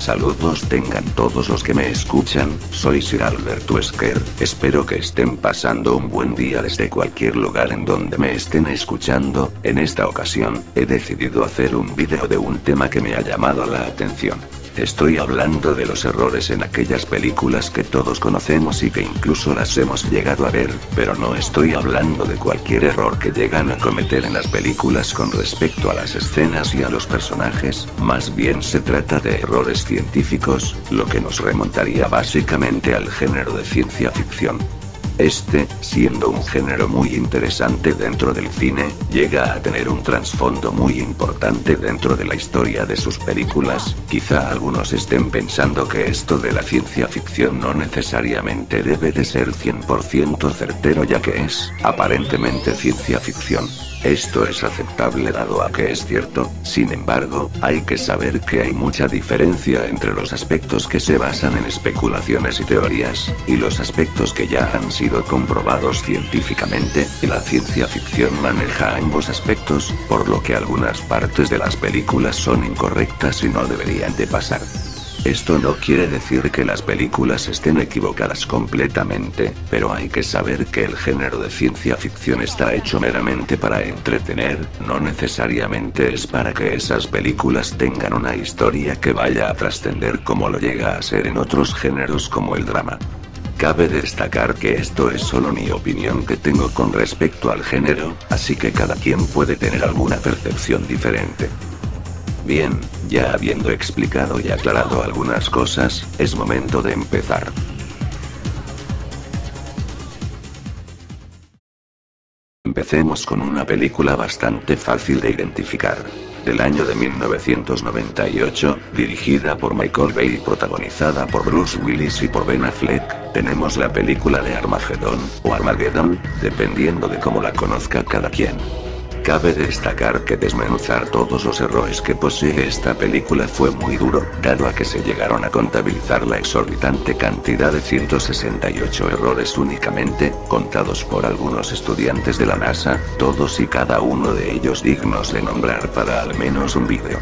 Saludos tengan todos los que me escuchan, soy Sir Albert Wesker, espero que estén pasando un buen día desde cualquier lugar en donde me estén escuchando. En esta ocasión, he decidido hacer un vídeo de un tema que me ha llamado la atención. Estoy hablando de los errores en aquellas películas que todos conocemos y que incluso las hemos llegado a ver, pero no estoy hablando de cualquier error que llegan a cometer en las películas con respecto a las escenas y a los personajes, más bien se trata de errores científicos, lo que nos remontaría básicamente al género de ciencia ficción. Este, siendo un género muy interesante dentro del cine, llega a tener un trasfondo muy importante dentro de la historia de sus películas. Quizá algunos estén pensando que esto de la ciencia ficción no necesariamente debe de ser 100% certero, ya que es, aparentemente, ciencia ficción. Esto es aceptable dado a que es cierto, sin embargo, hay que saber que hay mucha diferencia entre los aspectos que se basan en especulaciones y teorías, y los aspectos que ya han sido comprobados científicamente, y la ciencia ficción maneja ambos aspectos, por lo que algunas partes de las películas son incorrectas y no deberían de pasar. Esto no quiere decir que las películas estén equivocadas completamente, pero hay que saber que el género de ciencia ficción está hecho meramente para entretener, no necesariamente es para que esas películas tengan una historia que vaya a trascender como lo llega a ser en otros géneros como el drama. Cabe destacar que esto es solo mi opinión que tengo con respecto al género, así que cada quien puede tener alguna percepción diferente. Bien, ya habiendo explicado y aclarado algunas cosas, es momento de empezar. Empecemos con una película bastante fácil de identificar. Del año de 1998, dirigida por Michael Bay y protagonizada por Bruce Willis y por Ben Affleck, tenemos la película de Armageddon, o Armageddon, dependiendo de cómo la conozca cada quien. Cabe destacar que desmenuzar todos los errores que posee esta película fue muy duro, dado a que se llegaron a contabilizar la exorbitante cantidad de 168 errores únicamente, contados por algunos estudiantes de la NASA, todos y cada uno de ellos dignos de nombrar para al menos un vídeo.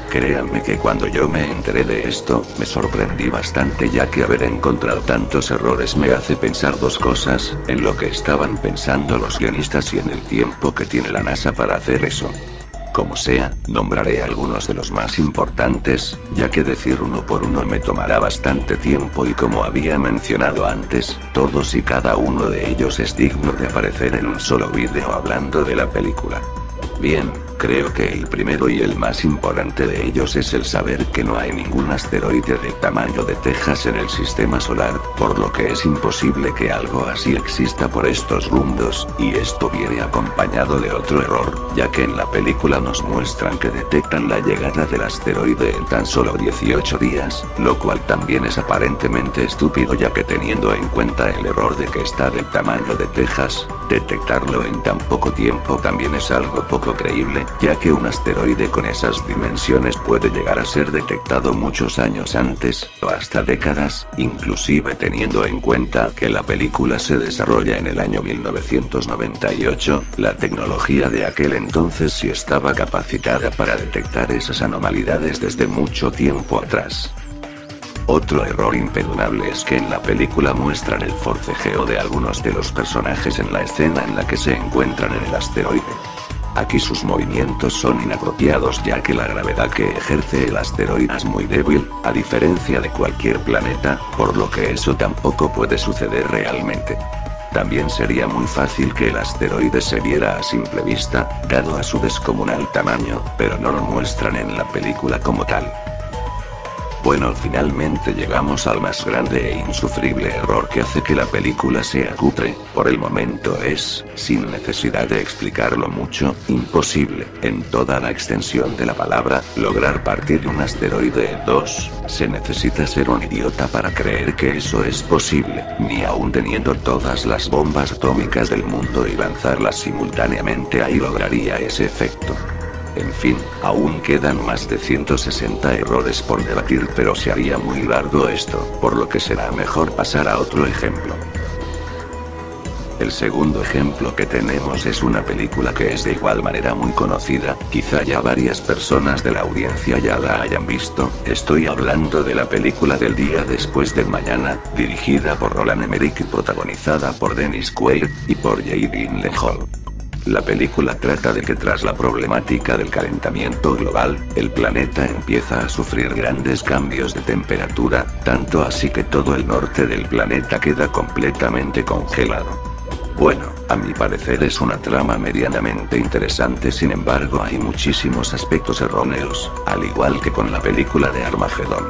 Créanme que cuando yo me enteré de esto, me sorprendí bastante, ya que haber encontrado tantos errores me hace pensar dos cosas: en lo que estaban pensando los guionistas y en el tiempo que tiene la NASA para hacer eso. Como sea, nombraré algunos de los más importantes, ya que decir uno por uno me tomará bastante tiempo y como había mencionado antes, todos y cada uno de ellos es digno de aparecer en un solo vídeo hablando de la película. Bien, creo que el primero y el más importante de ellos es el saber que no hay ningún asteroide del tamaño de Texas en el sistema solar, por lo que es imposible que algo así exista por estos rumbos, y esto viene acompañado de otro error, ya que en la película nos muestran que detectan la llegada del asteroide en tan solo 18 días, lo cual también es aparentemente estúpido, ya que teniendo en cuenta el error de que está del tamaño de Texas, detectarlo en tan poco tiempo también es algo poco creíble, ya que un asteroide con esas dimensiones puede llegar a ser detectado muchos años antes, o hasta décadas, inclusive teniendo en cuenta que la película se desarrolla en el año 1998, la tecnología de aquel entonces sí estaba capacitada para detectar esas anomalidades desde mucho tiempo atrás. Otro error imperdonable es que en la película muestran el forcejeo de algunos de los personajes en la escena en la que se encuentran en el asteroide. Aquí sus movimientos son inapropiados, ya que la gravedad que ejerce el asteroide es muy débil, a diferencia de cualquier planeta, por lo que eso tampoco puede suceder realmente. También sería muy fácil que el asteroide se viera a simple vista, dado a su descomunal tamaño, pero no lo muestran en la película como tal. Bueno, finalmente llegamos al más grande e insufrible error que hace que la película sea cutre. Por el momento es, sin necesidad de explicarlo mucho, imposible, en toda la extensión de la palabra, lograr partir de un asteroide. 2. Se necesita ser un idiota para creer que eso es posible, ni aun teniendo todas las bombas atómicas del mundo y lanzarlas simultáneamente ahí lograría ese efecto. En fin, aún quedan más de 160 errores por debatir, pero se haría muy largo esto, por lo que será mejor pasar a otro ejemplo. El segundo ejemplo que tenemos es una película que es de igual manera muy conocida, quizá ya varias personas de la audiencia ya la hayan visto. Estoy hablando de la película del día después del mañana, dirigida por Roland Emmerich y protagonizada por Dennis Quaid y por Jake Gyllenhaal. La película trata de que tras la problemática del calentamiento global, el planeta empieza a sufrir grandes cambios de temperatura, tanto así que todo el norte del planeta queda completamente congelado. Bueno, a mi parecer es una trama medianamente interesante, sin embargo hay muchísimos aspectos erróneos, al igual que con la película de Armagedón.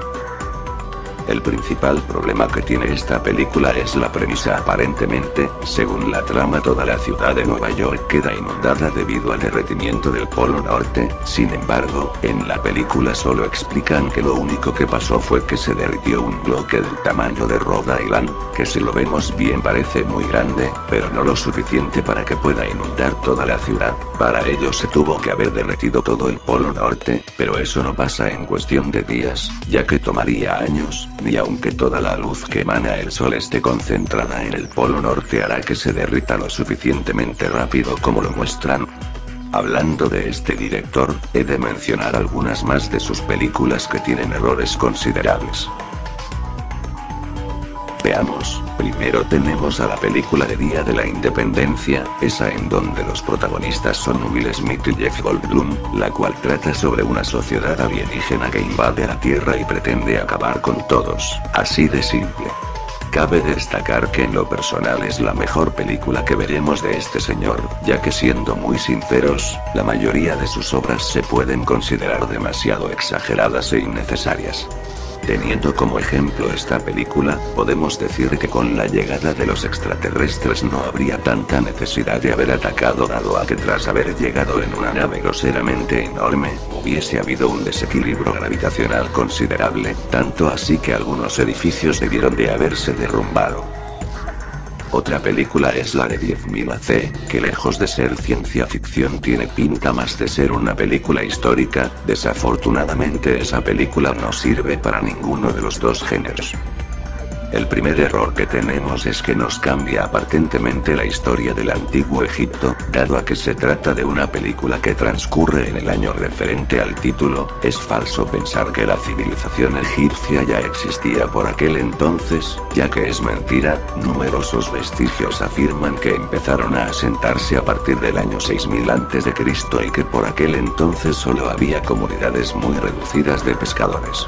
El principal problema que tiene esta película es la premisa. Aparentemente, según la trama, toda la ciudad de Nueva York queda inundada debido al derretimiento del Polo Norte. Sin embargo, en la película solo explican que lo único que pasó fue que se derritió un bloque del tamaño de Rhode Island, que si lo vemos bien parece muy grande, pero no lo suficiente para que pueda inundar toda la ciudad. Para ello se tuvo que haber derretido todo el Polo Norte, pero eso no pasa en cuestión de días, ya que tomaría años. Ni aunque toda la luz que emana el sol esté concentrada en el Polo Norte hará que se derrita lo suficientemente rápido como lo muestran. Hablando de este director, he de mencionar algunas más de sus películas que tienen errores considerables. Veamos, primero tenemos a la película de Día de la Independencia, esa en donde los protagonistas son Will Smith y Jeff Goldblum, la cual trata sobre una sociedad alienígena que invade la Tierra y pretende acabar con todos, así de simple. Cabe destacar que en lo personal es la mejor película que veremos de este señor, ya que siendo muy sinceros, la mayoría de sus obras se pueden considerar demasiado exageradas e innecesarias. Teniendo como ejemplo esta película, podemos decir que con la llegada de los extraterrestres no habría tanta necesidad de haber atacado, dado a que tras haber llegado en una nave groseramente enorme, hubiese habido un desequilibrio gravitacional considerable, tanto así que algunos edificios debieron de haberse derrumbado. Otra película es la de 10.000 AC, que lejos de ser ciencia ficción tiene pinta más de ser una película histórica. Desafortunadamente esa película no sirve para ninguno de los dos géneros. El primer error que tenemos es que nos cambia aparentemente la historia del antiguo Egipto, dado a que se trata de una película que transcurre en el año referente al título. Es falso pensar que la civilización egipcia ya existía por aquel entonces, ya que es mentira. Numerosos vestigios afirman que empezaron a asentarse a partir del año 6000 a.C. y que por aquel entonces solo había comunidades muy reducidas de pescadores.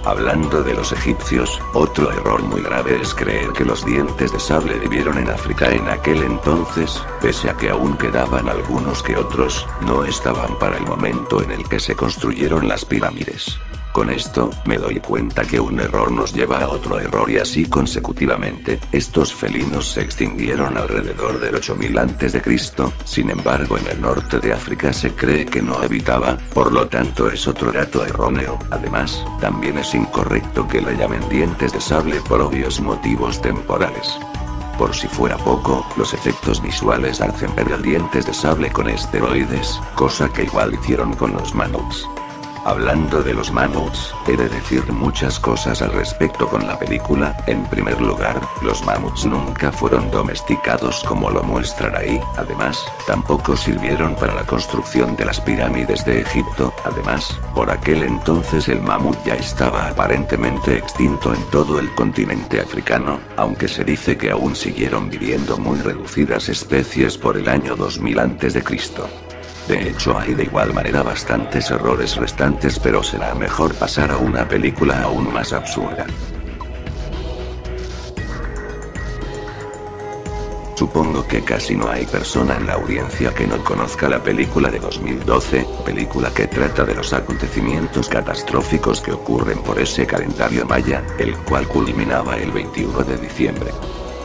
Hablando de los egipcios, otro error muy grave es creer que los dientes de sable vivieron en África en aquel entonces, pese a que aún quedaban algunos que otros, no estaban para el momento en el que se construyeron las pirámides. Con esto, me doy cuenta que un error nos lleva a otro error y así consecutivamente. Estos felinos se extinguieron alrededor del 8000 a.C., sin embargo en el norte de África se cree que no habitaba, por lo tanto es otro dato erróneo. Además, también es incorrecto que la llamen dientes de sable por obvios motivos temporales. Por si fuera poco, los efectos visuales hacen ver a dientes de sable con esteroides, cosa que igual hicieron con los mamuts. Hablando de los mamuts, he de decir muchas cosas al respecto con la película. En primer lugar, los mamuts nunca fueron domesticados como lo muestran ahí. Además, tampoco sirvieron para la construcción de las pirámides de Egipto. Además, por aquel entonces el mamut ya estaba aparentemente extinto en todo el continente africano, aunque se dice que aún siguieron viviendo muy reducidas especies por el año 2000 a.C. De hecho hay de igual manera bastantes errores restantes, pero será mejor pasar a una película aún más absurda. Supongo que casi no hay persona en la audiencia que no conozca la película de 2012, película que trata de los acontecimientos catastróficos que ocurren por ese calendario maya, el cual culminaba el 21 de diciembre.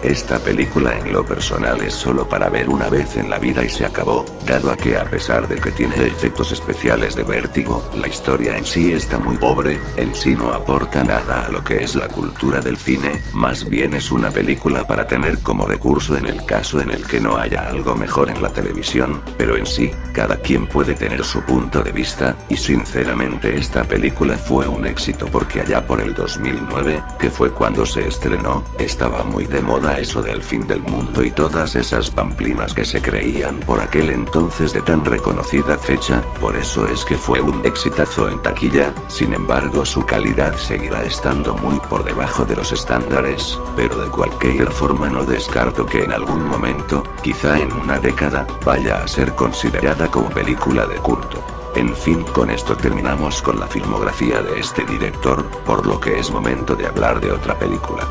Esta película en lo personal es solo para ver una vez en la vida y se acabó, dado a que a pesar de que tiene efectos especiales de vértigo, la historia en sí está muy pobre, en sí no aporta nada a lo que es la cultura del cine, más bien es una película para tener como recurso en el caso en el que no haya algo mejor en la televisión, pero en sí, cada quien puede tener su punto de vista, y sinceramente esta película fue un éxito porque allá por el 2009, que fue cuando se estrenó, estaba muy de moda está eso del fin del mundo y todas esas pamplinas que se creían por aquel entonces de tan reconocida fecha, por eso es que fue un exitazo en taquilla. Sin embargo, su calidad seguirá estando muy por debajo de los estándares, pero de cualquier forma no descarto que en algún momento, quizá en una década, vaya a ser considerada como película de culto. En fin, con esto terminamos con la filmografía de este director, por lo que es momento de hablar de otra película.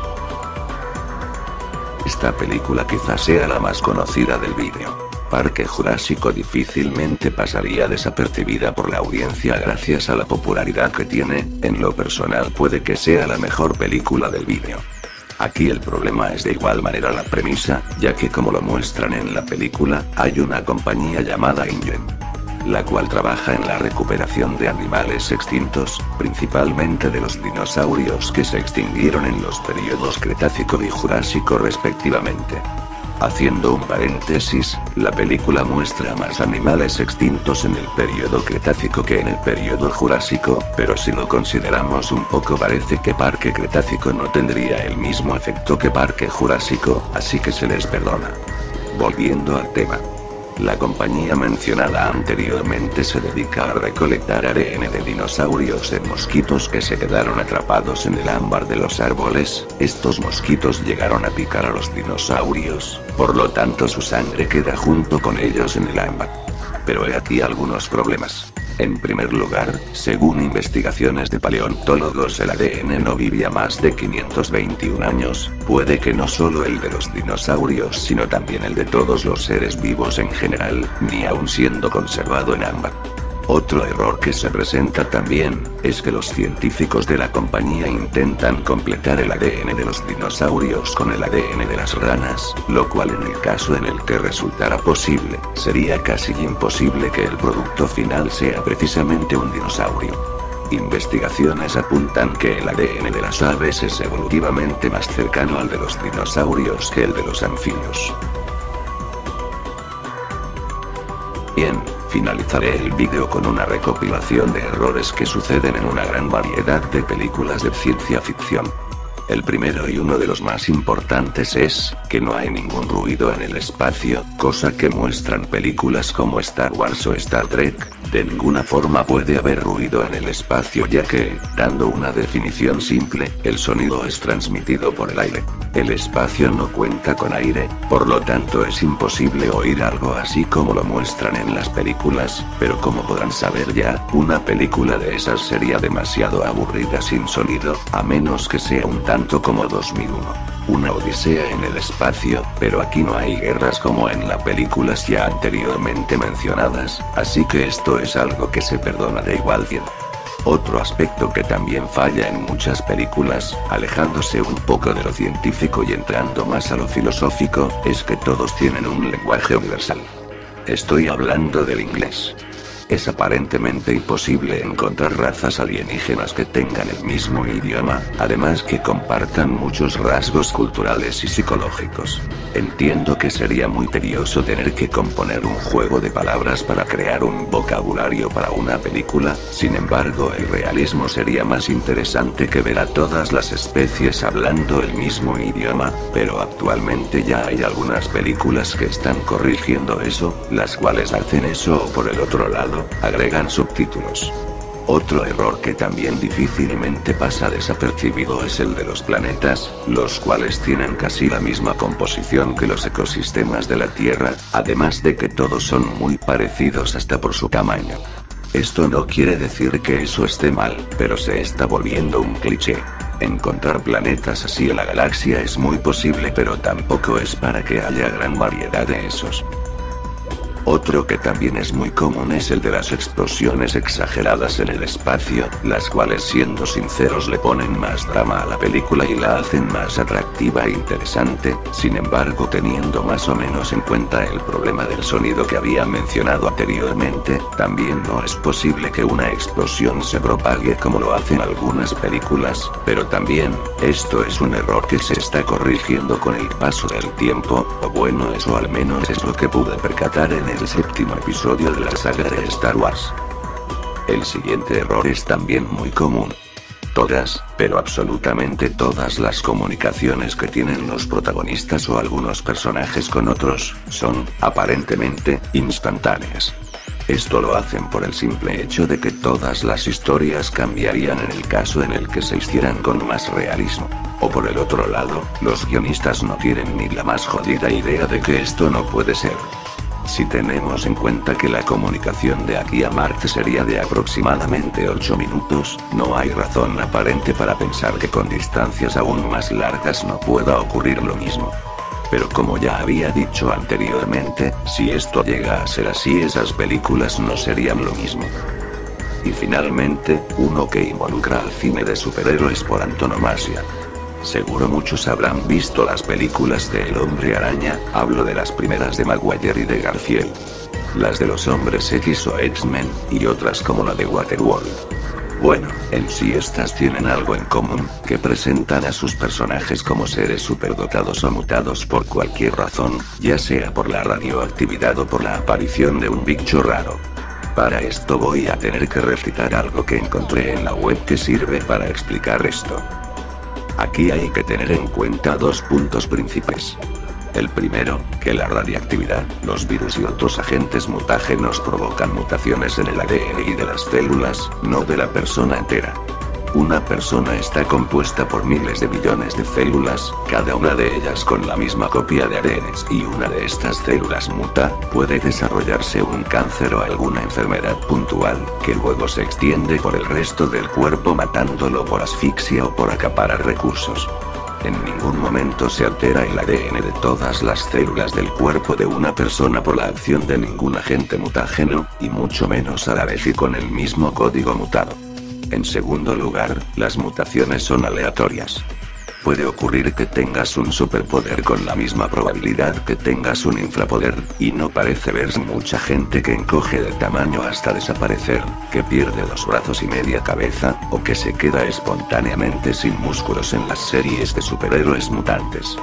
Esta película quizás sea la más conocida del vídeo. Parque Jurásico difícilmente pasaría desapercibida por la audiencia gracias a la popularidad que tiene. En lo personal puede que sea la mejor película del vídeo. Aquí el problema es de igual manera la premisa, ya que como lo muestran en la película, hay una compañía llamada InGen, la cual trabaja en la recuperación de animales extintos, principalmente de los dinosaurios que se extinguieron en los periodos Cretácico y Jurásico respectivamente. Haciendo un paréntesis, la película muestra más animales extintos en el periodo Cretácico que en el periodo Jurásico, pero si lo consideramos un poco parece que Parque Cretácico no tendría el mismo efecto que Parque Jurásico, así que se les perdona. Volviendo al tema. La compañía mencionada anteriormente se dedica a recolectar ADN de dinosaurios en mosquitos que se quedaron atrapados en el ámbar de los árboles. Estos mosquitos llegaron a picar a los dinosaurios, por lo tanto su sangre queda junto con ellos en el ámbar. Pero he aquí algunos problemas. En primer lugar, según investigaciones de paleontólogos, el ADN no vivía más de 521 años, puede que no solo el de los dinosaurios sino también el de todos los seres vivos en general, ni aun siendo conservado en ámbar. Otro error que se presenta también, es que los científicos de la compañía intentan completar el ADN de los dinosaurios con el ADN de las ranas, lo cual en el caso en el que resultara posible, sería casi imposible que el producto final sea precisamente un dinosaurio. Investigaciones apuntan que el ADN de las aves es evolutivamente más cercano al de los dinosaurios que el de los anfibios. Bien, finalizaré el vídeo con una recopilación de errores que suceden en una gran variedad de películas de ciencia ficción. El primero y uno de los más importantes es, que no hay ningún ruido en el espacio, cosa que muestran películas como Star Wars o Star Trek. De ninguna forma puede haber ruido en el espacio ya que, dando una definición simple, el sonido es transmitido por el aire. El espacio no cuenta con aire, por lo tanto es imposible oír algo así como lo muestran en las películas, pero como podrán saber ya, una película de esas sería demasiado aburrida sin sonido, a menos que sea un tanto como 2001. Una odisea en el espacio, pero aquí no hay guerras como en las películas ya anteriormente mencionadas, así que esto es algo que se perdona de igual bien. Otro aspecto que también falla en muchas películas, alejándose un poco de lo científico y entrando más a lo filosófico, es que todos tienen un lenguaje universal. Estoy hablando del inglés. Es aparentemente imposible encontrar razas alienígenas que tengan el mismo idioma, además que compartan muchos rasgos culturales y psicológicos. Entiendo que sería muy tedioso tener que componer un juego de palabras para crear un vocabulario para una película, sin embargo el realismo sería más interesante que ver a todas las especies hablando el mismo idioma, pero actualmente ya hay algunas películas que están corrigiendo eso, las cuales hacen eso o por el otro lado, agregan subtítulos. Otro error que también difícilmente pasa desapercibido es el de los planetas, los cuales tienen casi la misma composición que los ecosistemas de la Tierra, además de que todos son muy parecidos hasta por su tamaño. Esto no quiere decir que eso esté mal, pero se está volviendo un cliché. Encontrar planetas así en la galaxia es muy posible, pero tampoco es para que haya gran variedad de esos. Otro que también es muy común es el de las explosiones exageradas en el espacio, las cuales siendo sinceros le ponen más drama a la película y la hacen más atractiva e interesante. Sin embargo, teniendo más o menos en cuenta el problema del sonido que había mencionado anteriormente, también no es posible que una explosión se propague como lo hacen algunas películas, pero también, esto es un error que se está corrigiendo con el paso del tiempo, o bueno, eso al menos es lo que pude percatar en el séptimo episodio de la saga de Star Wars. El siguiente error es también muy común. Todas, pero absolutamente todas las comunicaciones que tienen los protagonistas o algunos personajes con otros, son, aparentemente, instantáneas. Esto lo hacen por el simple hecho de que todas las historias cambiarían en el caso en el que se hicieran con más realismo. O por el otro lado, los guionistas no tienen ni la más jodida idea de que esto no puede ser. Si tenemos en cuenta que la comunicación de aquí a Marte sería de aproximadamente 8 minutos, no hay razón aparente para pensar que con distancias aún más largas no pueda ocurrir lo mismo. Pero como ya había dicho anteriormente, si esto llega a ser así, esas películas no serían lo mismo. Y finalmente, uno que involucra al cine de superhéroes por antonomasia. Seguro muchos habrán visto las películas de El Hombre Araña, hablo de las primeras de Maguire y de Garfield. Las de los Hombres X o X-Men, y otras como la de Waterworld. Bueno, en sí estas tienen algo en común, que presentan a sus personajes como seres superdotados o mutados por cualquier razón, ya sea por la radioactividad o por la aparición de un bicho raro. Para esto voy a tener que recitar algo que encontré en la web que sirve para explicar esto. Aquí hay que tener en cuenta dos puntos principales. El primero, que la radiactividad, los virus y otros agentes mutágenos provocan mutaciones en el ADN y de las células, no de la persona entera. Una persona está compuesta por miles de billones de células, cada una de ellas con la misma copia de ADN, y una de estas células muta, puede desarrollarse un cáncer o alguna enfermedad puntual, que luego se extiende por el resto del cuerpo matándolo por asfixia o por acaparar recursos. En ningún momento se altera el ADN de todas las células del cuerpo de una persona por la acción de ningún agente mutágeno, y mucho menos a la vez y con el mismo código mutado. En segundo lugar, las mutaciones son aleatorias. Puede ocurrir que tengas un superpoder con la misma probabilidad que tengas un infrapoder, y no parece verse mucha gente que encoge de tamaño hasta desaparecer, que pierde 2 brazos y media cabeza, o que se queda espontáneamente sin músculos en las series de superhéroes mutantes.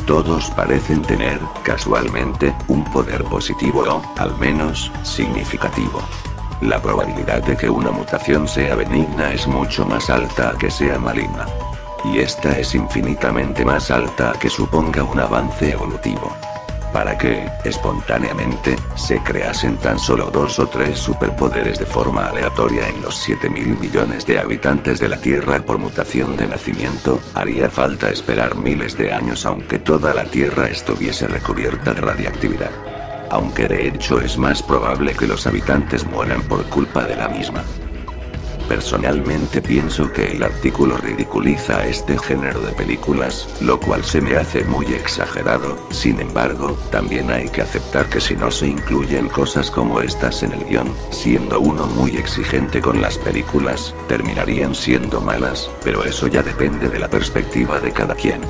Todos parecen tener, casualmente, un poder positivo o, al menos, significativo. La probabilidad de que una mutación sea benigna es mucho más alta a que sea maligna. Y esta es infinitamente más alta a que suponga un avance evolutivo. Para que, espontáneamente, se creasen tan solo 2 o 3 superpoderes de forma aleatoria en los 7.000 millones de habitantes de la Tierra por mutación de nacimiento, haría falta esperar miles de años aunque toda la Tierra estuviese recubierta de radiactividad. Aunque de hecho es más probable que los habitantes mueran por culpa de la misma. Personalmente pienso que el artículo ridiculiza a este género de películas, lo cual se me hace muy exagerado. Sin embargo, también hay que aceptar que si no se incluyen cosas como estas en el guión, siendo uno muy exigente con las películas, terminarían siendo malas, pero eso ya depende de la perspectiva de cada quien.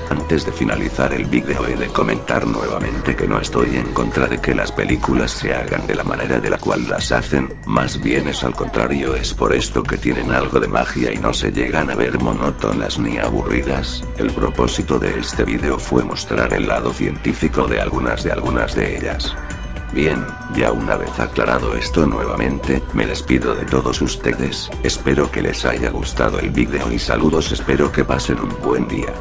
Antes de finalizar el vídeo he de comentar nuevamente que no estoy en contra de que las películas se hagan de la manera de la cual las hacen, más bien es al contrario, es por esto que tienen algo de magia y no se llegan a ver monótonas ni aburridas. El propósito de este vídeo fue mostrar el lado científico de algunas de ellas. Bien, ya una vez aclarado esto nuevamente, me despido de todos ustedes, espero que les haya gustado el vídeo y saludos, espero que pasen un buen día.